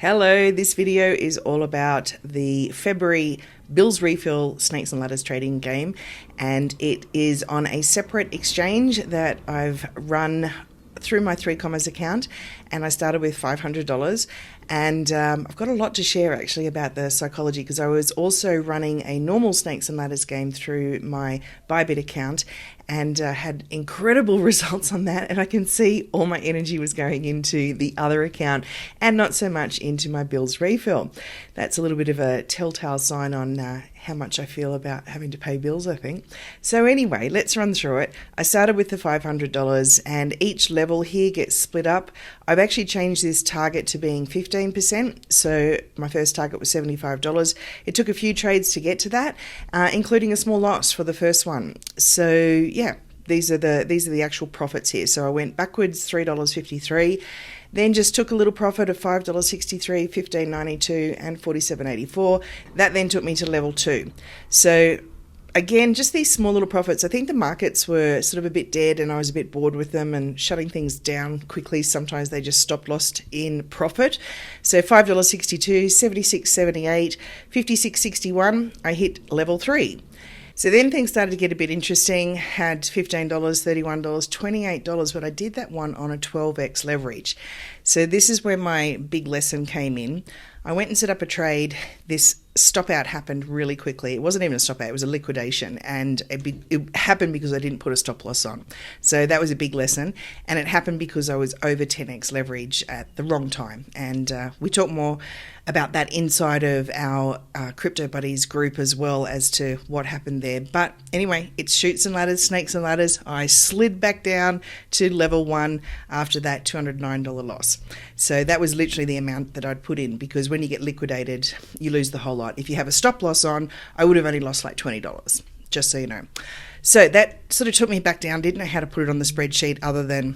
Hello, this video is all about the February Bills Refill Snakes and Ladders trading game, and it is on a separate exchange that I've run through my 𝗏𝒏 account, and I started with $500, and I've got a lot to share actually about the psychology, because I was also running a normal Snakes and Ladders game through my Bybit account and had incredible results on that, and I can see all my energy was going into the other account and not so much into my Bills Refill. That's a little bit of a telltale sign on how much I feel about having to pay bills, I think. So anyway, let's run through it. I started with the $500, and each level here gets split up. I've actually changed this target to being 15%, so my first target was $75. It took a few trades to get to that, including a small loss for the first one. So yeah, these are the actual profits here. So I went backwards $3.53, then just took a little profit of $5.63, $15.92, and $47.84. That then took me to level 2. So again, just these small little profits. I think the markets were sort of a bit dead and I was a bit bored with them and shutting things down quickly. Sometimes they just stop lost in profit. So $5.62, $76.78, $56.61, I hit level 3. So then things started to get a bit interesting. Had $15, $31, $28, but I did that one on a 12x leverage. So this is where my big lesson came in. I went and set up a trade. This stop out happened really quickly. It wasn't even a stop out, it was a liquidation, and it happened because I didn't put a stop loss on. So that was a big lesson, and it happened because I was over 10x leverage at the wrong time. And we talk more about that inside of our Crypto Buddies group as well as to what happened there. But anyway, it's chutes and ladders, snakes and ladders. I slid back down to level 1 after that $209 loss. So that was literally the amount that I'd put in, because when you get liquidated, you lose the whole lot. If you have a stop loss on, I would have only lost like $20, just so you know. So that sort of took me back down. Didn't know how to put it on the spreadsheet other than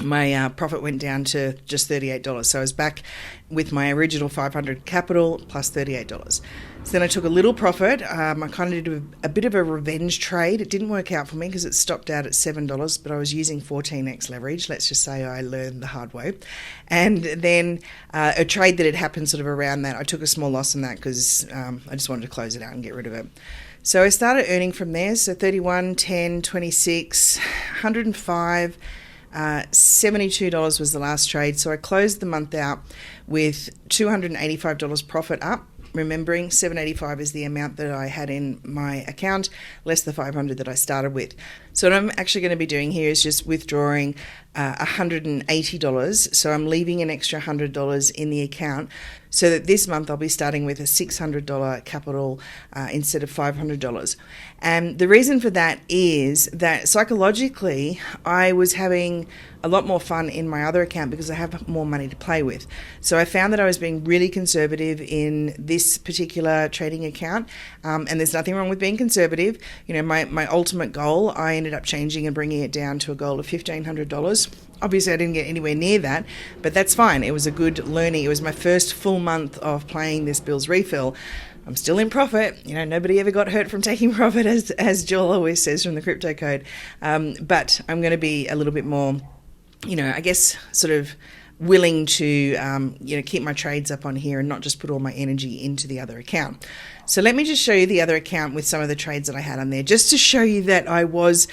my profit went down to just $38. So I was back with my original $500 capital plus $38. So then I took a little profit. I kind of did a bit of a revenge trade. It didn't work out for me because it stopped out at $7, but I was using 14x leverage. Let's just say I learned the hard way. And then a trade that had happened sort of around that, I took a small loss on that because I just wanted to close it out and get rid of it. So I started earning from there. So 31, 10, 26, 105, $72 was the last trade. So I closed the month out with $285 profit up. Remembering $785 is the amount that I had in my account, less the $500 that I started with. So what I'm actually going to be doing here is just withdrawing $180. So I'm leaving an extra $100 in the account, so that this month I'll be starting with a $600 capital instead of $500. And the reason for that is that psychologically I was having a lot more fun in my other account because I have more money to play with. So I found that I was being really conservative in this particular trading account, and there's nothing wrong with being conservative. You know, my ultimate goal, I ended up changing and bringing it down to a goal of $1,500. Obviously I didn't get anywhere near that, but that's fine. It was a good learning. It was my first full month of playing this Bills Refill. I'm still in profit. You know, nobody ever got hurt from taking profit, as Joel always says from the crypto code. But I'm going to be a little bit more, you know, I guess sort of willing to, you know, keep my trades up on here and not just put all my energy into the other account. So let me just show you the other account with some of the trades that I had on there, just to show you that I was,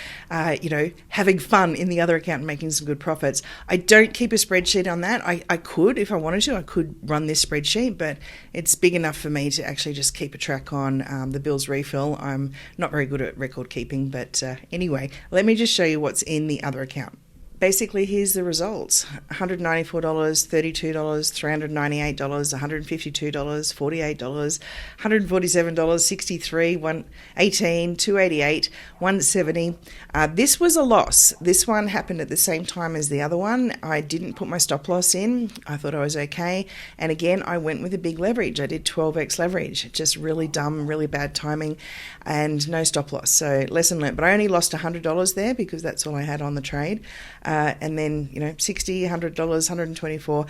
you know, having fun in the other account and making some good profits. I don't keep a spreadsheet on that. I could, if I wanted to, I could run this spreadsheet, but it's big enough for me to actually just keep a track on the Bills Refill. I'm not very good at record keeping, but anyway, let me just show you what's in the other account. Basically, here's the results: $194, $32, $398, $152, $48, $147, $63, $118, $288, $170. This was a loss. This one happened at the same time as the other one. I didn't put my stop loss in. I thought I was okay. And again, I went with a big leverage. I did 12x leverage. Just really dumb, really bad timing, and no stop loss. So lesson learned. But I only lost $100 there because that's all I had on the trade. And then, you know, $60, $100, $124.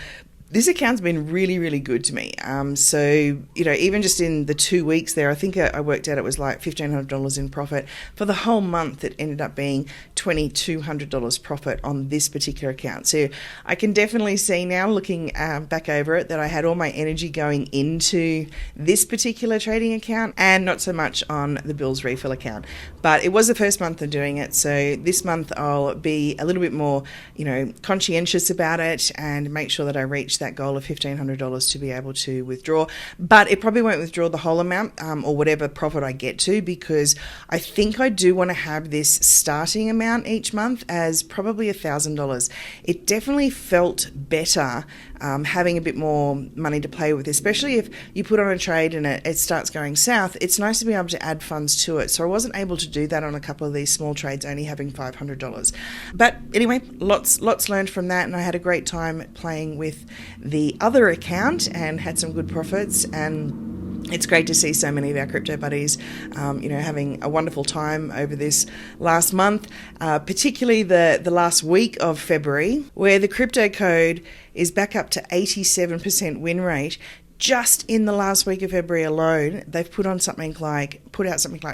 This account's been really, really good to me. So, you know, even just in the 2 weeks there, I think I worked out it was like $1,500 in profit. For the whole month, it ended up being $2,200 profit on this particular account. So I can definitely see now, looking back over it, that I had all my energy going into this particular trading account and not so much on the Bills refill account. But it was the first month of doing it, so this month I'll be a little bit more, conscientious about it and make sure that I reach that goal of $1,500 to be able to withdraw. But it probably won't withdraw the whole amount or whatever profit I get to, because I think I do want to have this starting amount each month as probably $1,000. It definitely felt better having a bit more money to play with, especially if you put on a trade and it starts going south. It's nice to be able to add funds to it. So I wasn't able to do that on a couple of these small trades, only having $500. But anyway, lots learned from that, and I had a great time playing with the other account and had some good profits. And it's great to see so many of our crypto buddies, having a wonderful time over this last month, particularly the last week of February, where the crypto code is back up to 87% win rate. Just in the last week of February alone, they've put out something like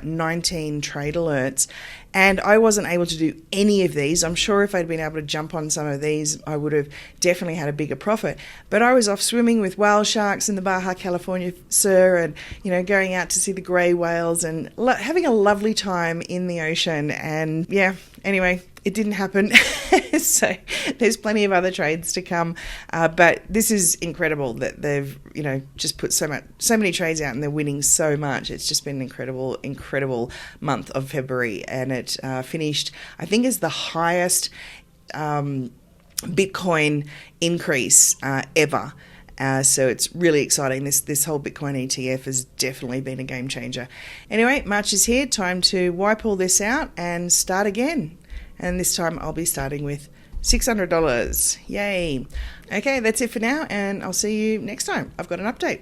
19 trade alerts, and I wasn't able to do any of these. I'm sure if I'd been able to jump on some of these, I would have definitely had a bigger profit. But I was off swimming with whale sharks in the Baja California Sur, and going out to see the grey whales and having a lovely time in the ocean. And anyway, it didn't happen. So there's plenty of other trades to come. But this is incredible that they've, just put so many trades out and they're winning so much. It's just been an incredible month of February. And it finished, I think, as the highest Bitcoin increase ever. So it's really exciting. This whole Bitcoin ETF has definitely been a game changer. Anyway, March is here. Time to wipe all this out and start again. And this time I'll be starting with $600. Yay. Okay, that's it for now, and I'll see you next time. I've got an update.